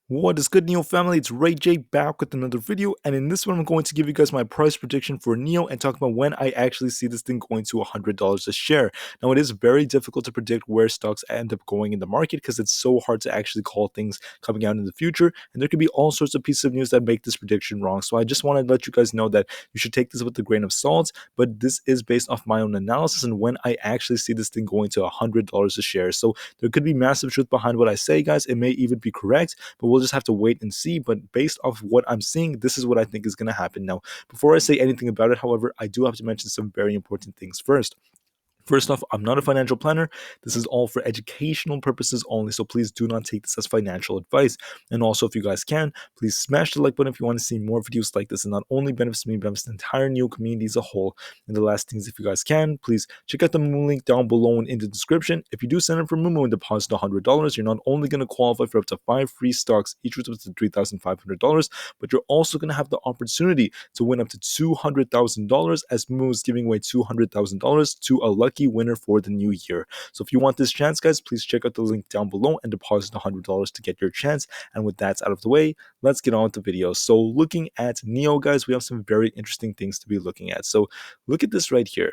What is good, NIO family? It's Rey-Jay back with another video, and in this one I'm going to give you guys my price prediction for NIO and talk about when I actually see this thing going to $100 a share. Now, it is very difficult to predict where stocks end up going in the market because it's so hard to actually call things coming out in the future, and there could be all sorts of pieces of news that make this prediction wrong. So I just wanted to let you guys know that you should take this with a grain of salt, but this is based off my own analysis and when I actually see this thing going to $100 a share. So there could be massive truth behind what I say, guys. It may even be correct, but we'll just have to wait and see. But based off what I'm seeing, this is what I think is going to happen. Now, before I say anything about it, however, I do have to mention some very important things first. First off, I'm not a financial planner. This is all for educational purposes only, so please do not take this as financial advice. And also, if you guys can, please smash the like button if you want to see more videos like this. And not only benefits me, but benefits the entire NIO community as a whole. And the last things, if you guys can, please check out the Moomoo link down below and in the description. If you do sign up for Moomoo and deposit $100, you're not only going to qualify for up to 5 free stocks, each worth up to $3,500, but you're also going to have the opportunity to win up to $200,000 as Moomoo is giving away $200,000 to a lucky winner for the new year. So if you want this chance, guys, please check out the link down below and deposit $100 to get your chance. And with that out of the way, let's get on with the video. So looking at NIO, guys, we have some very interesting things to be looking at. So look at this right here.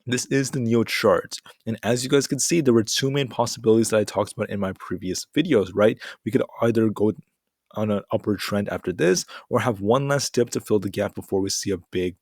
This is the NIO chart. And as you guys can see, there were two main possibilities that I talked about in my previous videos, right? We could either go on an upward trend after this or have one last dip to fill the gap before we see a big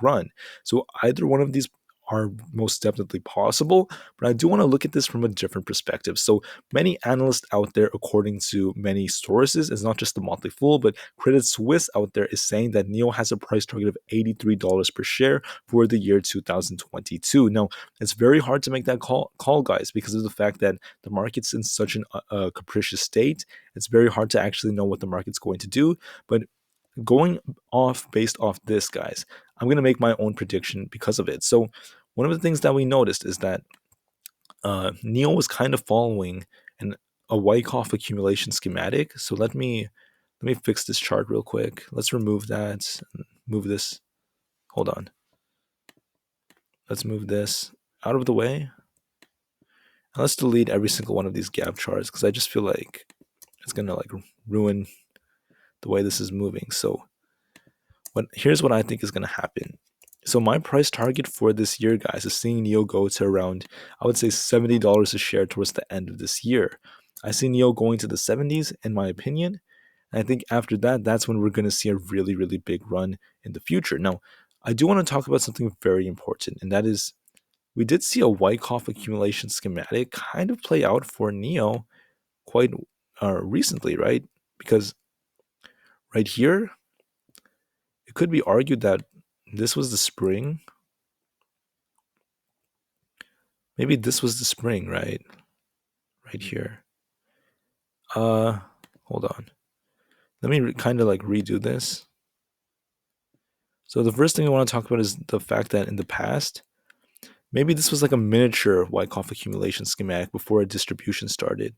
run. So either one of these are most definitely possible, but I do want to look at this from a different perspective. So many analysts out there, according to many sources, it's not just the Motley Fool, but Credit Suisse out there is saying that NIO has a price target of $83 per share for the year 2022. Now, it's very hard to make that call, guys, because of the fact that the market's in such a capricious state. It's very hard to actually know what the market's going to do, but going off based off this, guys, I'm going to make my own prediction because of it. So one of the things that we noticed is that NIO was kind of following a Wyckoff accumulation schematic. So let me fix this chart real quick. Let's remove that. Move this. Hold on. Let's move this out of the way. And let's delete every single one of these gap charts because I just feel like it's gonna like ruin the way this is moving. So here's what I think is gonna happen. So my price target for this year, guys, is seeing NIO go to around, I would say, $70 a share towards the end of this year. I see NIO going to the 70s, in my opinion. And I think after that, that's when we're going to see a really big run in the future. Now, I do want to talk about something very important, and that is we did see a Wyckoff accumulation schematic kind of play out for NIO quite recently, right? Because right here, it could be argued that this was the spring. Maybe this was the spring, right? Right here. Hold on. Let me kind of like redo this. So the first thing I want to talk about is the fact that in the past, maybe this was like a miniature Wyckoff accumulation schematic before a distribution started.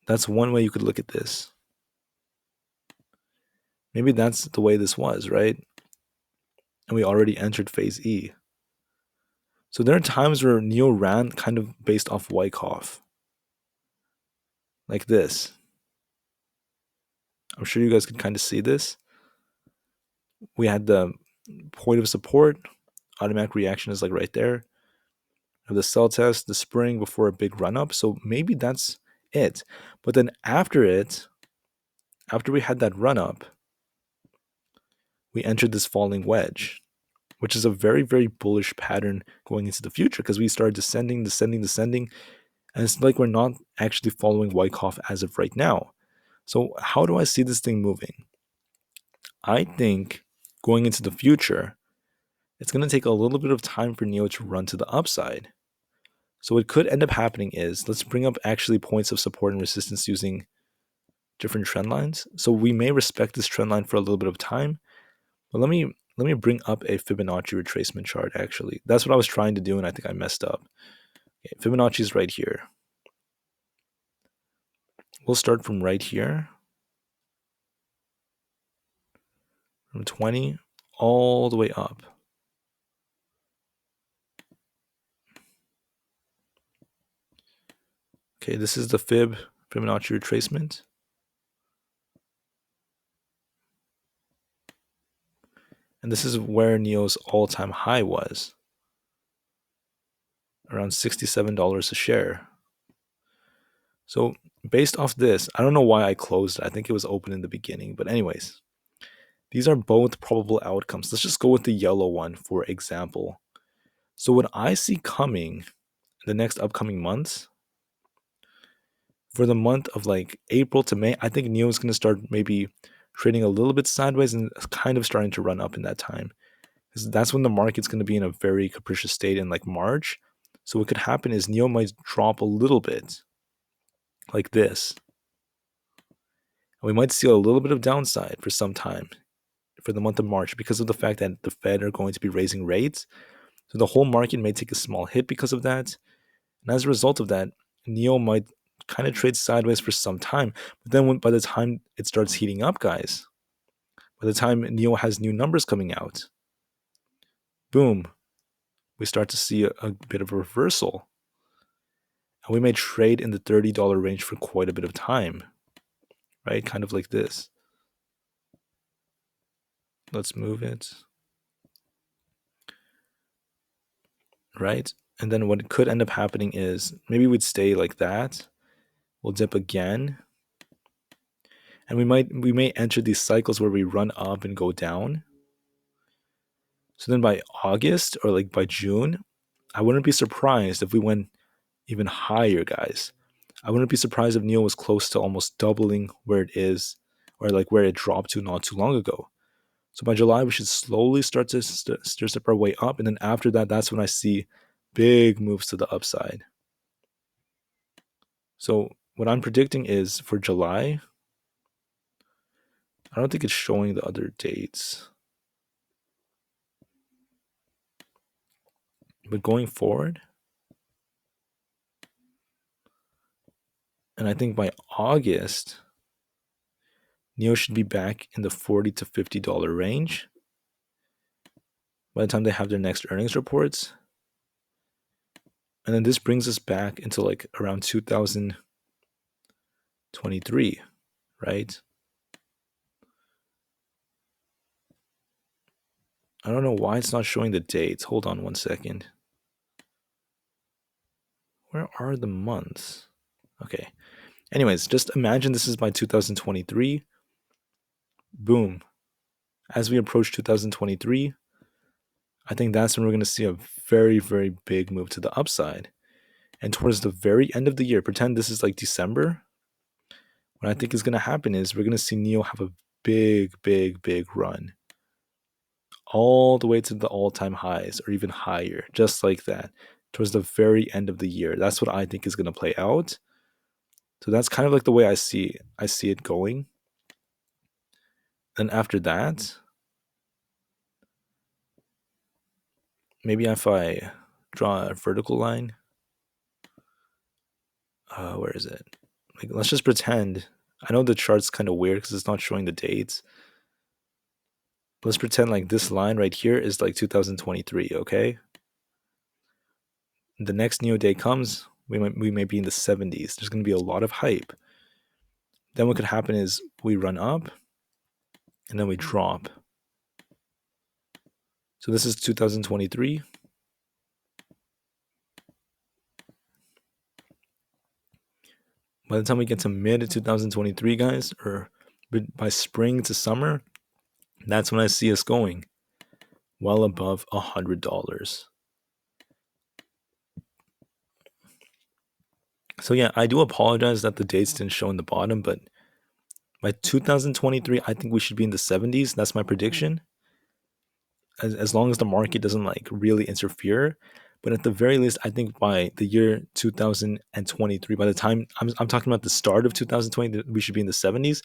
That's one way you could look at this. Maybe that's the way this was, right? And we already entered phase E. So there are times where NIO ran kind of based off Wyckoff. Like this. I'm sure you guys can kind of see this. We had the point of support, automatic reaction is like right there. The sell test, the spring before a big run up. So maybe that's it. But then after it, after we had that run up, we entered this falling wedge, which is a very bullish pattern going into the future because we started descending. And it's like we're not actually following Wyckoff as of right now. So how do I see this thing moving? I think going into the future, it's going to take a little bit of time for NIO to run to the upside. So what could end up happening is, let's bring up actually points of support and resistance using different trend lines. So we may respect this trend line for a little bit of time, but let me bring up a Fibonacci retracement chart. Actually, that's what I was trying to do, and I think I messed up. Okay, Fibonacci is right here. We'll start from right here, from 20 all the way up. Okay, this is the Fibonacci retracement. And this is where NIO's all-time high was, around $67 a share. So based off this, I don't know why I closed it. I think it was open in the beginning. But anyways, these are both probable outcomes. Let's just go with the yellow one, for example. So what I see coming in the next upcoming months, for the month of like April to May, I think NIO is going to start maybe trading a little bit sideways and kind of starting to run up in that time. Because that's when the market's going to be in a very capricious state in like March. So what could happen is NIO might drop a little bit like this. And we might see a little bit of downside for some time for the month of March because of the fact that the Fed are going to be raising rates. So the whole market may take a small hit because of that. And as a result of that, NIO might kind of trade sideways for some time. But then by the time it starts heating up, guys, by the time NIO has new numbers coming out, boom, we start to see a bit of a reversal. And we may trade in the $30 range for quite a bit of time, right? Kind of like this. Let's move it. Right? And then what could end up happening is maybe we'd stay like that. We'll dip again. And we may enter these cycles where we run up and go down. So then by August or like by June, I wouldn't be surprised if we went even higher, guys. I wouldn't be surprised if NIO was close to almost doubling where it is, or like where it dropped to not too long ago. So by July, we should slowly start to step our way up. And then after that, that's when I see big moves to the upside. So what I'm predicting is for July, I don't think it's showing the other dates. But going forward, and I think by August, NIO should be back in the $40 to $50 range by the time they have their next earnings reports. And then this brings us back into like around 2023, right? I don't know why it's not showing the dates. Hold on one second. Where are the months? Okay. Anyways, just imagine this is by 2023. Boom. As we approach 2023, I think that's when we're going to see a very, very big move to the upside. And towards the very end of the year, pretend this is like December. What I think is going to happen is we're going to see NIO have a big, big, big run all the way to the all-time highs or even higher, just like that, towards the very end of the year. That's what I think is going to play out. So that's kind of like the way I see it going. And after that, maybe if I draw a vertical line, where is it? Like, let's just pretend. I know the chart's kind of weird because it's not showing the dates. Let's pretend like this line right here is like 2023, okay? The next NIO day comes, we may be in the 70s. There's going to be a lot of hype. Then what could happen is we run up and then we drop. So this is 2023. By the time we get to mid 2023, guys, or by spring to summer, that's when I see us going well above $100. So yeah, I do apologize that the dates didn't show in the bottom, but by 2023, I think we should be in the 70s. That's my prediction. As long as the market doesn't like really interfere. But at the very least, I think by the year 2023, by the time I'm talking about the start of 2020, we should be in the 70s.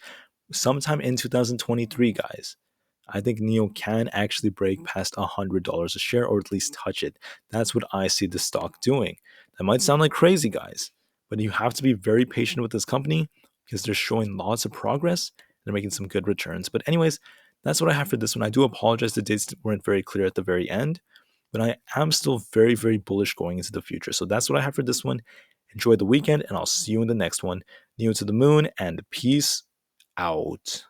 Sometime in 2023, guys, I think NIO can actually break past $100 a share, or at least touch it. That's what I see the stock doing. That might sound like crazy, guys, but you have to be very patient with this company because they're showing lots of progress. They're making some good returns. But anyways, that's what I have for this one. I do apologize the dates weren't very clear at the very end, but I am still very, very bullish going into the future. So that's what I have for this one. Enjoy the weekend, and I'll see you in the next one. NIO to the moon, and peace out.